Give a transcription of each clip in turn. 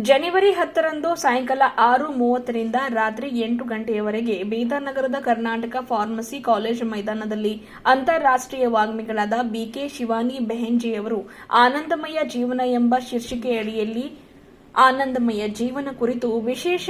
ಜನವರಿ 10ರಂದು ಸಾಯಂಕಾಲ 6:30ರಿಂದ ರಾತ್ರಿ 8 ಗಂಟೆಯವರೆಗೆ ಬೀದರ್ ನಗರದ ಕರ್ನಾಟಕ ಫಾರ್ಮಸಿ ಕಾಲೇಜು ಮೈದಾನದಲ್ಲಿ ಅಂತಾರಾಷ್ಟ್ರೀಯ ವಾಗ್ಮಿಗಳಾದ ಬಿಕೆ ಶಿವಾನಿ ಬೆಹೆನ್ಜಿಯವರು ಆನಂದಮಯ ಜೀವನ ಎಂಬ ಶೀರ್ಷಿಕೆಯಡಿಯಲ್ಲಿ ಆನಂದಮಯ ಜೀವನ ಕುರಿತು ವಿಶೇಷ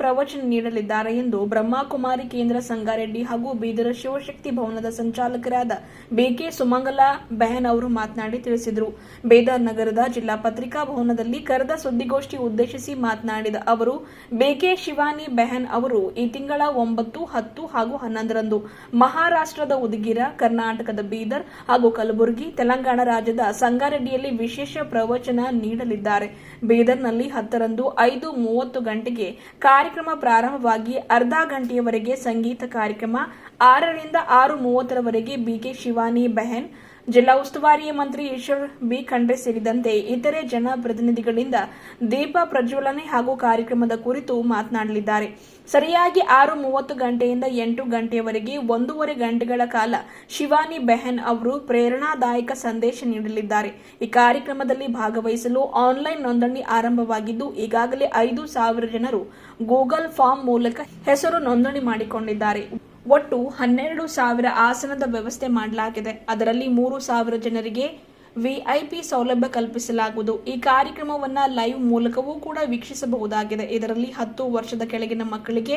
ಪ್ರವಚನ ನೀಡಲಿದ್ದಾರೆ ಎಂದು ಬ್ರಹ್ಮಕುಮಾರಿ ಕೇಂದ್ರ ಸಂಗಾರೆಡ್ಡಿ ಹಾಗೂ ಬೀದರ ಶಿವಶಕ್ತಿ ಭವನದ ಸಂಚಾಲಕರಾದ ಬಿಕೆ ಸುಮಂಗಲಾ ಬೆಹನ್ ಅವರು ಮಾತನಾಡಿ ತಿಳಿಸಿದರು. ಬೀದರ್ ನಗರದ ಜಿಲ್ಲಾ ಪತ್ರಿಕಾ ಭವನದಲ್ಲಿ ಕರೆದ ಸುದ್ದಿಗೋಷ್ಠಿ ಉದ್ದೇಶಿಸಿ ಮಾತನಾಡಿದ ಅವರು, ಬಿಕೆ ಶಿವಾನಿ ಬೆಹನ್ ಅವರು ಈ ತಿಂಗಳ 9, 10 ಹಾಗೂ 11ರಂದು ಮಹಾರಾಷ್ಟ್ರದ ಉದಗಿರ, ಕರ್ನಾಟಕದ ಬೀದರ್ ಹಾಗೂ ಕಲಬುರಗಿ, ತೆಲಂಗಾಣ ರಾಜ್ಯದ ಸಂಗಾರೆಡ್ಡಿಯಲ್ಲಿ ವಿಶೇಷ ಪ್ರವಚನ ನೀಡಲಿದ್ದಾರೆ. ಬೀದರ್ನಲ್ಲಿ 10ರಂದು 5:30 ಗಂಟೆಗೆ ಕಾರ್ಯಕ್ರಮ ಪ್ರಾರಂಭವಾಗಿ ಅರ್ಧ ಗಂಟೆಯವರೆಗೆ ಸಂಗೀತ ಕಾರ್ಯಕ್ರಮ, 6ರಿಂದ 6:30ರವರೆಗೆ ಬಿಕೆ ಶಿವಾನಿ ಬೆಹನ್, ಜಿಲ್ಲಾ ಉಸ್ತುವಾರಿ ಮಂತ್ರಿ ಈಶ್ವರ್ ಬಿ ಖಂಡ್ರೆ ಸೇರಿದಂತೆ ಇತರೆ ಜನಪ್ರತಿನಿಧಿಗಳಿಂದ ದೀಪ ಪ್ರಜ್ವಲನೆ ಹಾಗೂ ಕಾರ್ಯಕ್ರಮದ ಕುರಿತು ಮಾತನಾಡಲಿದ್ದಾರೆ. ಸರಿಯಾಗಿ 6:30 ಗಂಟೆಯಿಂದ 8 ಗಂಟೆಯವರೆಗೆ 1.5 ಗಂಟೆಗಳ ಕಾಲ ಶಿವಾನಿ ಬೆಹನ್ ಅವರು ಪ್ರೇರಣಾದಾಯಕ ಸಂದೇಶ ನೀಡಲಿದ್ದಾರೆ. ಈ ಕಾರ್ಯಕ್ರಮದಲ್ಲಿ ಭಾಗವಹಿಸಲು ಆನ್ಲೈನ್ ನೋಂದಣಿ ಆರಂಭವಾಗಿದ್ದು, ಈಗಾಗಲೇ 5,000 ಜನರು ಗೂಗಲ್ ಫಾರ್ಮ್ ಮೂಲಕ ಹೆಸರು ನೋಂದಣಿ ಮಾಡಿಕೊಂಡಿದ್ದಾರೆ. ಒಟ್ಟು 12,000 ಆಸನದ ವ್ಯವಸ್ಥೆ ಮಾಡಲಾಗಿದೆ. ಅದರಲ್ಲಿ 3,000 ಜನರಿಗೆ ವಿಐಪಿ ಸೌಲಭ್ಯ ಕಲ್ಪಿಸಲಾಗುವುದು. ಈ ಕಾರ್ಯಕ್ರಮವನ್ನು ಲೈವ್ ಮೂಲಕವೂ ಕೂಡ ವೀಕ್ಷಿಸಬಹುದಾಗಿದೆ. ಇದರಲ್ಲಿ 10 ವರ್ಷದ ಕೆಳಗಿನ ಮಕ್ಕಳಿಗೆ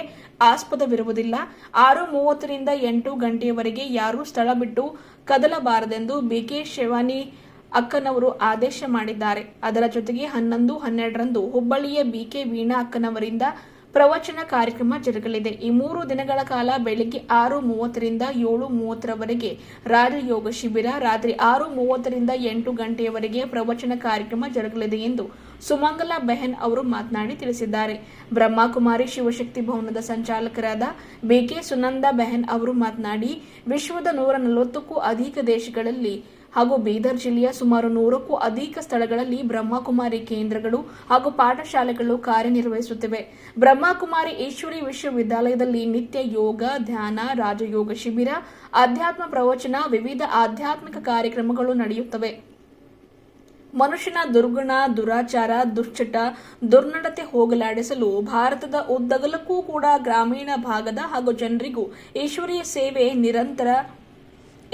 ಆಸ್ಪದವಿರುವುದಿಲ್ಲ. 6:30ರಿಂದ 8 ಗಂಟೆಯವರೆಗೆ ಯಾರೂ ಸ್ಥಳ ಬಿಟ್ಟು ಕದಲಬಾರದೆಂದು ಬಿಕೆ ಶಿವಾನಿ ಅಕ್ಕನವರು ಆದೇಶ ಮಾಡಿದ್ದಾರೆ. ಅದರ ಜೊತೆಗೆ 11, 12ರಂದು ಹುಬ್ಬಳ್ಳಿಯ ಬಿಕೆ ವೀಣಾ ಅಕ್ಕನವರಿಂದ ಪ್ರವಚನ ಕಾರ್ಯಕ್ರಮ ಜರುಗಲಿದೆ. ಈ 3 ದಿನಗಳ ಕಾಲ ಬೆಳಗ್ಗೆ 6:30ರಿಂದ 7:30ರವರೆಗೆ ರಾಜಯೋಗ ಶಿಬಿರ, ರಾತ್ರಿ 6:30ರಿಂದ 8 ಗಂಟೆಯವರೆಗೆ ಪ್ರವಚನ ಕಾರ್ಯಕ್ರಮ ಜರುಗಲಿದೆ ಎಂದು ಸುಮಂಗಲಾ ಬೆಹನ್ ಅವರು ಮಾತನಾಡಿ ತಿಳಿಸಿದ್ದಾರೆ. ಬ್ರಹ್ಮಕುಮಾರಿ ಶಿವಶಕ್ತಿ ಭವನದ ಸಂಚಾಲಕರಾದ ಬಿಕೆ ಸುನಂದಾ ಬೆಹನ್ ಅವರು ಮಾತನಾಡಿ, ವಿಶ್ವದ 140ಕ್ಕೂ ಅಧಿಕ ದೇಶಗಳಲ್ಲಿ ಹಾಗೂ ಬೀದರ್ ಜಿಲ್ಲೆಯ ಸುಮಾರು 100ಕ್ಕೂ ಅಧಿಕ ಸ್ಥಳಗಳಲ್ಲಿ ಬ್ರಹ್ಮಕುಮಾರಿ ಕೇಂದ್ರಗಳು ಹಾಗೂ ಪಾಠಶಾಲೆಗಳು ಕಾರ್ಯನಿರ್ವಹಿಸುತ್ತಿವೆ. ಬ್ರಹ್ಮಕುಮಾರಿ ಈಶ್ವರಿ ವಿಶ್ವವಿದ್ಯಾಲಯದಲ್ಲಿ ನಿತ್ಯ ಯೋಗ, ಧ್ಯಾನ, ರಾಜಯೋಗ ಶಿಬಿರ, ಅಧ್ಯಾತ್ಮ ಪ್ರವಚನ, ವಿವಿಧ ಆಧ್ಯಾತ್ಮಿಕ ಕಾರ್ಯಕ್ರಮಗಳು ನಡೆಯುತ್ತವೆ. ಮನುಷ್ಯನ ದುರ್ಗುಣ, ದುರಾಚಾರ, ದುಶ್ಚಟ, ದುರ್ನಡತೆ ಹೋಗಲಾಡಿಸಲು ಭಾರತದ ಉದ್ದಗಲಕ್ಕೂ ಕೂಡ ಗ್ರಾಮೀಣ ಭಾಗದ ಹಾಗೂ ಜನರಿಗೂ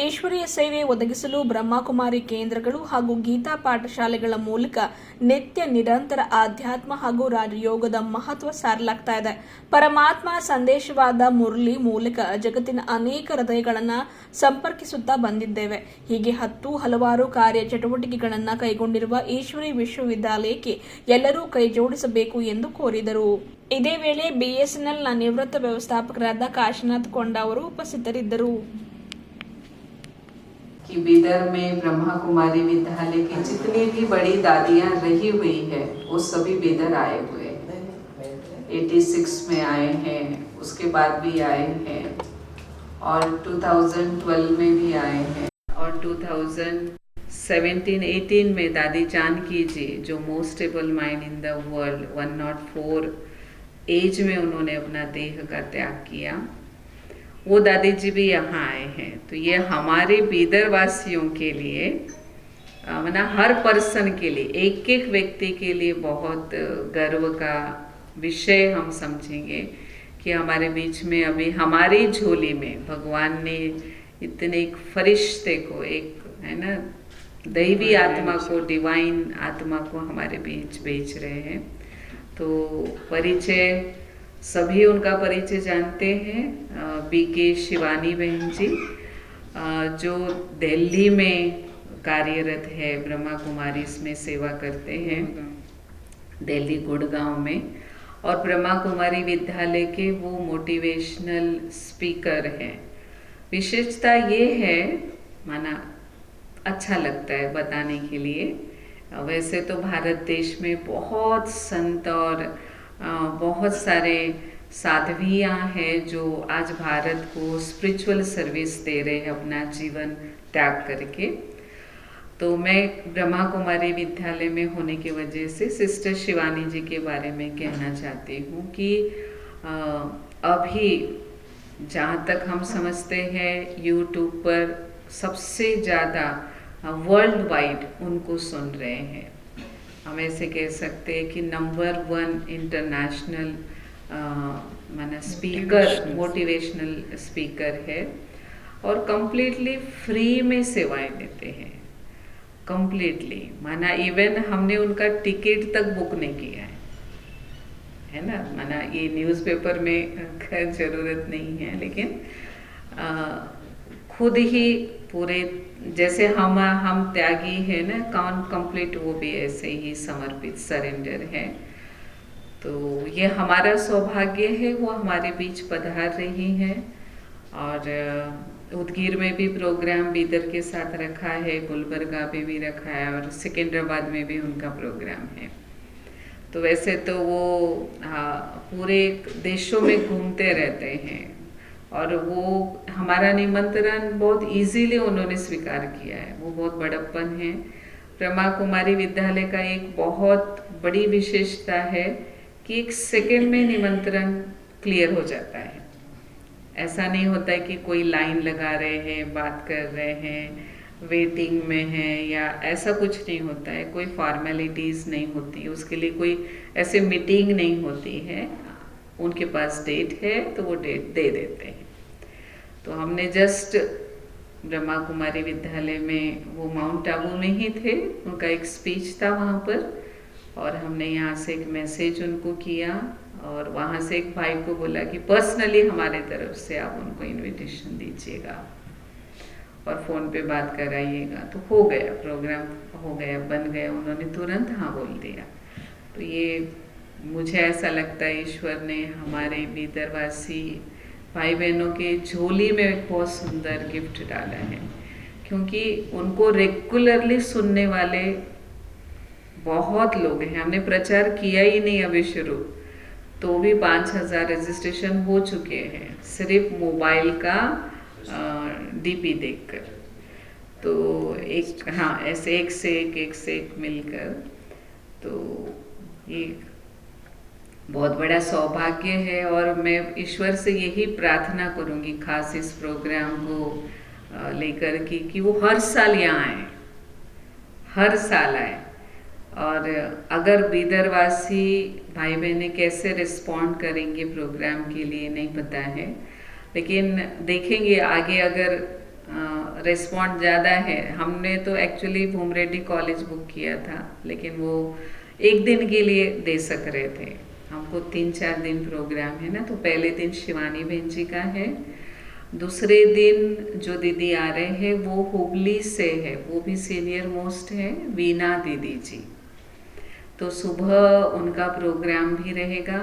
ಈಶ್ವರೀಯ ಸೇವೆ ಒದಗಿಸಲು ಬ್ರಹ್ಮಕುಮಾರಿ ಕೇಂದ್ರಗಳು ಹಾಗೂ ಗೀತಾ ಪಾಠಶಾಲೆಗಳ ಮೂಲಕ ನಿತ್ಯ ನಿರಂತರ ಆಧ್ಯಾತ್ಮ ಹಾಗೂ ರಾಜಯೋಗದ ಮಹತ್ವ ಸಾರಲಾಗ್ತಾ ಇದೆ. ಪರಮಾತ್ಮನ ಸಂದೇಶವಾದ ಮುರಳಿ ಮೂಲಕ ಜಗತ್ತಿನ ಅನೇಕ ಹೃದಯಗಳನ್ನು ಸಂಪರ್ಕಿಸುತ್ತಾ ಬಂದಿದ್ದೇವೆ. ಹೀಗೆ ಹಲವಾರು ಕಾರ್ಯ ಚಟುವಟಿಕೆಗಳನ್ನು ಕೈಗೊಂಡಿರುವ ಈಶ್ವರಿ ವಿಶ್ವವಿದ್ಯಾಲಯಕ್ಕೆ ಎಲ್ಲರೂ ಕೈಜೋಡಿಸಬೇಕು ಎಂದು ಕೋರಿದರು. ಇದೇ ವೇಳೆ ಬಿಎಸ್ಎನ್ಎಲ್ನ ನಿವೃತ್ತ ವ್ಯವಸ್ಥಾಪಕರಾದ ಕಾಶಿನಾಥ್ ಕೊಂಡ ಅವರು ಉಪಸ್ಥಿತರಿದ್ದರು. कि बीदर में ब्रह्मा कुमारी विद्यालय की जितनी भी बड़ी दादियां रही हुई है वो सभी बीदर आए हुए, 86 में आए हैं, उसके बाद भी आए हैं और 2012 में भी आए हैं और 2017-18 में दादी जानकी जी जो most able mind in the world 104 age में उन्होंने अपना देह का त्याग किया, वो दादी जी भी यहाँ आए हैं. तो ये हमारे बीदर वासियों के लिए हर पर्सन के लिए, एक एक व्यक्ति के लिए बहुत गर्व का विषय हम समझेंगे कि हमारे बीच में अभी हमारी झोली में भगवान ने इतने एक फरिश्ते को, एक है ना दैवी आत्मा को, डिवाइन आत्मा को हमारे बीच भेज रहे हैं. तो परिचय सभी उनका परिचय जानते हैं. बीके शिवानी बहन जी जो दिल्ली में कार्यरत है, ब्रह्मा कुमारी में सेवा करते हैं दिल्ली गुड़गांव में, और ब्रह्मा कुमारी विद्यालय के वो मोटिवेशनल स्पीकर हैं. विशेषता ये है, माना अच्छा लगता है बताने के लिए, वैसे तो भारत देश में बहुत संत और बहुत सारे साध्वियाँ हैं जो आज भारत को स्पिरिचुअल सर्विस दे रहे हैं अपना जीवन त्याग करके. तो मैं ब्रह्मा कुमारी विद्यालय में होने की वजह से सिस्टर शिवानी जी के बारे में कहना चाहती हूँ कि अभी जहाँ तक हम समझते हैं यूट्यूब पर सबसे ज़्यादा वर्ल्ड वाइड उनको सुन रहे हैं. हम ऐसे कह सकते हैं कि नंबर 1 इंटरनेशनल माना स्पीकर, मोटिवेशनल स्पीकर है और कंप्लीटली फ्री में सेवाएं देते हैं, कंप्लीटली। माना इवन हमने उनका टिकट तक बुक नहीं किया है ना। माना ये न्यूज़पेपर में खैर ज़रूरत नहीं है, लेकिन खुद ही पूरे, जैसे हम त्यागी है ना, कौन कंप्लीट, वो भी ऐसे ही समर्पित, सरेंडर है। तो ये हमारा सौभाग्य है, वो हमारे बीच पधार रही हैं। और उदगीर में भी प्रोग्राम बीदर के साथ रखा है, गुलबर्गा में भी रखा है और सिकंदराबाद में भी उनका प्रोग्राम है। तो वैसे तो वो पूरे देशों में घूमते रहते हैं और वो हमारा निमंत्रण बहुत इजीली उन्होंने स्वीकार किया है। वो बहुत बड़प्पन है। ब्रह्मा कुमारी विद्यालय का एक बहुत बड़ी विशेषता है कि 1 सेकेंड में निमंत्रण क्लियर हो जाता है। ऐसा नहीं होता है कि कोई लाइन लगा रहे हैं, बात कर रहे हैं, वेटिंग में है, या ऐसा कुछ नहीं होता है। कोई फॉर्मेलिटीज़ नहीं होती, उसके लिए कोई ऐसे मीटिंग नहीं होती है। उनके पास डेट है तो वो डेट दे देते हैं। तो हमने जस्ट ब्रह्मा कुमारी विद्यालय में, वो माउंट आबू में ही थे, उनका एक स्पीच था वहाँ पर, और हमने यहाँ से एक मैसेज उनको किया और वहाँ से एक भाई को बोला कि पर्सनली हमारे तरफ से आप उनको इनविटेशन दीजिएगा और फ़ोन पे बात कराइएगा। तो हो गया, प्रोग्राम हो गया, बन गया, उन्होंने तुरंत हाँ बोल दिया। तो ये मुझे ऐसा लगता है ईश्वर ने हमारे बीदरवासी भाई बहनों के झोली में एक बहुत सुंदर गिफ्ट डाला है, क्योंकि उनको रेगुलरली सुनने वाले बहुत लोग हैं। हमने प्रचार किया ही नहीं अभी शुरू, तो भी 5000 रजिस्ट्रेशन हो चुके हैं सिर्फ मोबाइल का डीपी देखकर। तो एक, हाँ, ऐसे एक से एक मिलकर, तो ये बहुत बड़ा सौभाग्य है। और मैं ईश्वर से यही प्रार्थना करूँगी खास इस प्रोग्राम को लेकर कि वो हर साल यहाँ आए, हर साल आए। और अगर बीदरवासी भाई बहनें कैसे रिस्पॉन्ड करेंगे प्रोग्राम के लिए नहीं पता है, लेकिन देखेंगे आगे अगर रिस्पॉन्ड ज़्यादा है। हमने तो एक्चुअली भूमरेड्डी कॉलेज बुक किया था, लेकिन वो 1 दिन के लिए दे सक रहे थे। हमको 3-4 दिन प्रोग्राम है ना, तो पहले दिन शिवानी बहन जी का है, दूसरे दिन जो दीदी आ रहे हैं वो हुबली से है, वो भी सीनियर मोस्ट है, वीना दीदी जी। तो सुबह उनका प्रोग्राम भी रहेगा,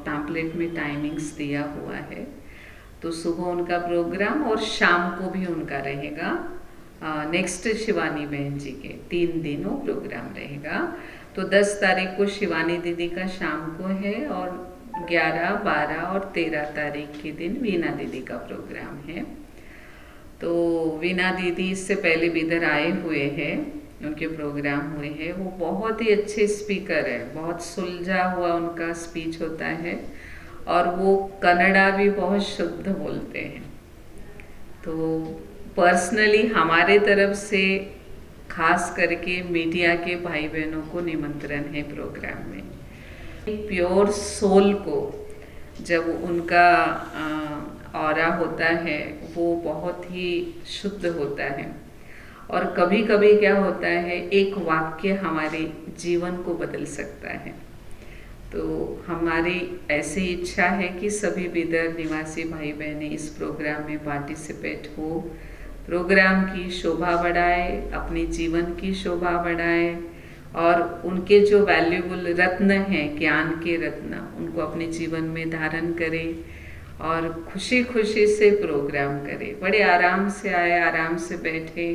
पैम्पलेट में टाइमिंग्स दिया हुआ है। तो सुबह उनका प्रोग्राम और शाम को भी उनका रहेगा। नेक्स्ट शिवानी बहन जी के 3 दिन वो प्रोग्राम रहेगा। तो 10 तारीख को शिवानी दीदी का शाम को है और 11, 12 और 13 तारीख के दिन वीना दीदी का प्रोग्राम है। तो वीना दीदी इससे पहले भी इधर आए हुए हैं, उनके प्रोग्राम हुए हैं। वो बहुत ही अच्छे स्पीकर है, बहुत सुलझा हुआ उनका स्पीच होता है और वो कन्नड़ा भी बहुत शुद्ध बोलते हैं। तो पर्सनली हमारे तरफ से खास करके मीडिया के भाई बहनों को निमंत्रण है प्रोग्राम में। प्योर सोल को जब उनका ऑरा होता है वो बहुत ही शुद्ध होता है। और कभी कभी क्या होता है, एक वाक्य हमारे जीवन को बदल सकता है। तो हमारी ऐसी इच्छा है कि सभी बीदर निवासी भाई बहनें इस प्रोग्राम में पार्टिसिपेट हो, प्रोग्राम की शोभा बढ़ाए, अपने जीवन की शोभा बढ़ाए और उनके जो वैल्यूबल रत्न हैं, ज्ञान के रत्न, उनको अपने जीवन में धारण करें और खुशी खुशी से प्रोग्राम करें। बड़े आराम से आए, आराम से बैठे,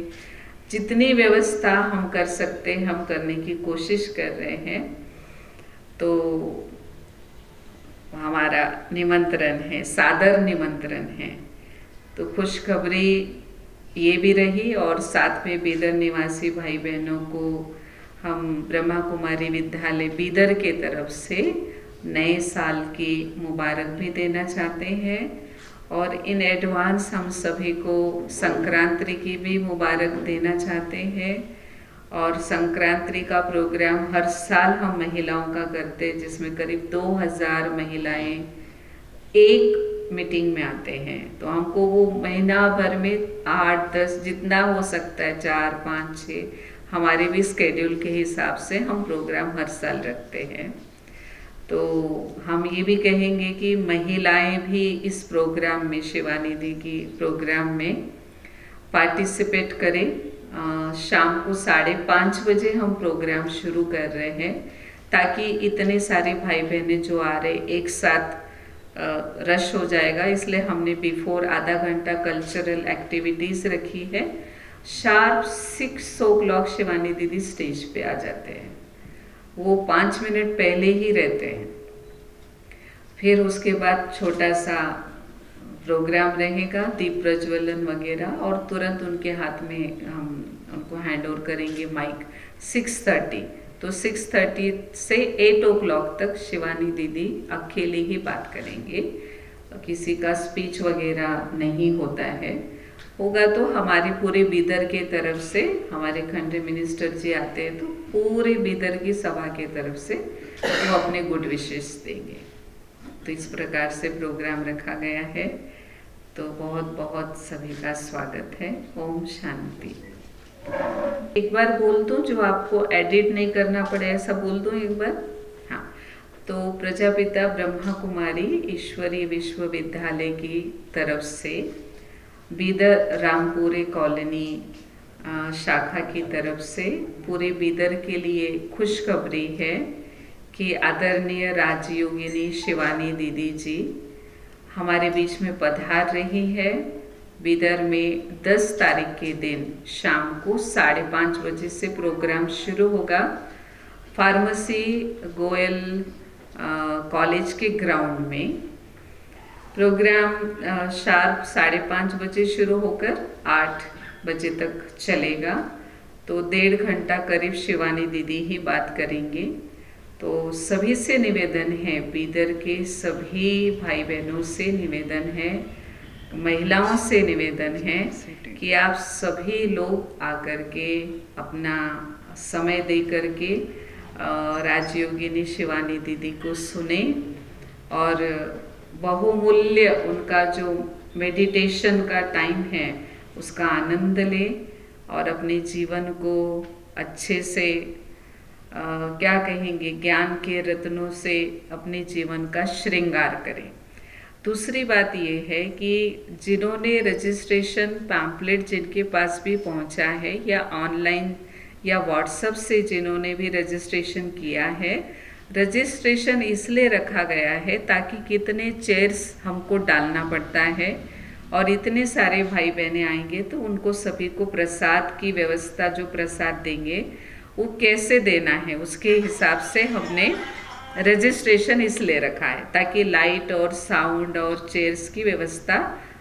जितनी व्यवस्था हम कर सकते हैं हम करने की कोशिश कर रहे हैं। तो हमारा निमंत्रण है, सादर निमंत्रण है। तो खुशखबरी ये भी रही और साथ में बीदर निवासी भाई बहनों को हम ब्रह्मा कुमारी विद्यालय बीदर के तरफ से नए साल की मुबारक भी देना चाहते हैं और इन एडवांस हम सभी को संक्रांति की भी मुबारक देना चाहते हैं और संक्रांति का प्रोग्राम हर साल हम महिलाओं का करते हैं, जिसमें करीब 2000 महिलाएं एक मीटिंग में आते हैं। तो हमको वो महीना भर में 8-10 जितना हो सकता है, 4-5-6 हमारे भी स्केड्यूल के हिसाब से हम प्रोग्राम हर साल रखते हैं। तो हम ये भी कहेंगे कि महिलाएं भी इस प्रोग्राम में, शिवानिधि की प्रोग्राम में पार्टिसिपेट करें। शाम को 5:30 बजे हम प्रोग्राम शुरू कर रहे हैं, ताकि इतने सारे भाई बहनें जो आ रहे एक साथ रश हो जाएगा, इसलिए हमने बिफोर आधा घंटा कल्चरल एक्टिविटीज रखी है। शार्प 6 o'clock शिवानी दीदी स्टेज पे आ जाते हैं, वो 5 मिनट पहले ही रहते हैं। फिर उसके बाद छोटा सा प्रोग्राम रहेगा, दीप प्रज्वलन वगैरह, और तुरंत उनके हाथ में हम उनको हैंड ओवर करेंगे माइक 6:30। तो 6:30 से 8 o'clock तक शिवानी दीदी अकेले ही बात करेंगे, किसी का स्पीच वगैरह नहीं होता है। होगा तो हमारी पूरे बीदर के तरफ से, हमारे खंड मिनिस्टर जी आते हैं, तो पूरे बीदर की सभा के तरफ से वो अपने गुड विशेष देंगे। तो इस प्रकार से प्रोग्राम रखा गया है। तो बहुत बहुत सभी का स्वागत है। ओम शांति। एक बार बोल दूं, जो आपको एडिट नहीं करना पड़े, ऐसा बोल दूं एक बार। हाँ, तो प्रजापिता ब्रह्मा कुमारी ईश्वरीय विश्वविद्यालय की तरफ से बीदर रामपुरे कॉलोनी शाखा की तरफ से पूरे बीदर के लिए खुशखबरी है कि आदरणीय राजयोगिनी शिवानी दीदी जी हमारे बीच में पधार रही है। बीदर में 10 तारीख के दिन शाम को 5:30 बजे से प्रोग्राम शुरू होगा। फार्मेसी गोयल कॉलेज के ग्राउंड में प्रोग्राम शार्प 5:30 बजे शुरू होकर 8 बजे तक चलेगा। तो 1.5 घंटा करीब शिवानी दीदी ही बात करेंगे। तो सभी से निवेदन है, बीदर के सभी भाई बहनों से निवेदन है, महिलाओं से निवेदन है कि आप सभी लोग आकर के अपना समय दे करके राजयोगिनी शिवानी दीदी को सुने और बहुमूल्य उनका जो मेडिटेशन का टाइम है उसका आनंद लें और अपने जीवन को अच्छे से क्या कहेंगे, ज्ञान के रत्नों से अपने जीवन का श्रृंगार करें। दूसरी बात ये है कि जिन्होंने रजिस्ट्रेशन पैम्पलेट जिनके पास भी पहुंचा है, या ऑनलाइन या व्हाट्सएप से जिन्होंने भी रजिस्ट्रेशन किया है, रजिस्ट्रेशन इसलिए रखा गया है ताकि कितने चेयर्स हमको डालना पड़ता है और इतने सारे भाई बहनें आएंगे तो उनको सभी को प्रसाद की व्यवस्था, जो प्रसाद देंगे वो कैसे देना है, उसके हिसाब से हमने रजिस्ट्रेशन इसलिए रखा है ताकि लाइट और साउंड और चेयर्स की व्यवस्था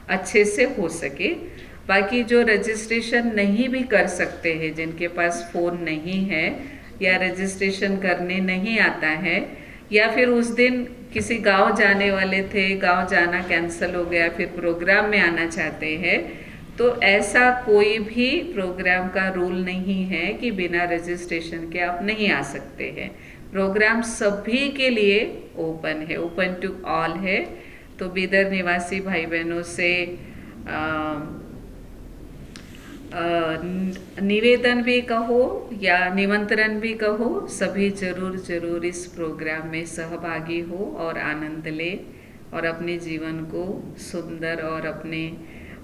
अच्छे से हो सके। बाकी जो रजिस्ट्रेशन नहीं भी कर सकते हैं, जिनके पास फ़ोन नहीं है या रजिस्ट्रेशन करने नहीं आता है, या फिर उस दिन किसी गांव जाने वाले थे, गांव जाना कैंसिल हो गया, फिर प्रोग्राम में आना चाहते हैं, तो ऐसा कोई भी प्रोग्राम का रूल नहीं है कि बिना रजिस्ट्रेशन के आप नहीं आ सकते हैं। प्रोग्राम सभी के लिए ओपन है, ओपन टू ऑल है। तो बीदर निवासी भाई बहनों से निवेदन भी कहो या निमंत्रण भी कहो, सभी जरूर इस प्रोग्राम में सहभागी हो और आनंद ले और अपने जीवन को सुंदर और अपने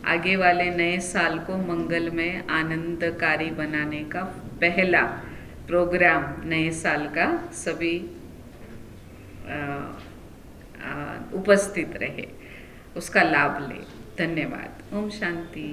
आगे वाले नए साल को मंगलमय आनंदकारी बनाने का पहला प्रोग्राम नए साल का सभी उपस्थित रहे, उसका लाभ ले। धन्यवाद। ओम शांति।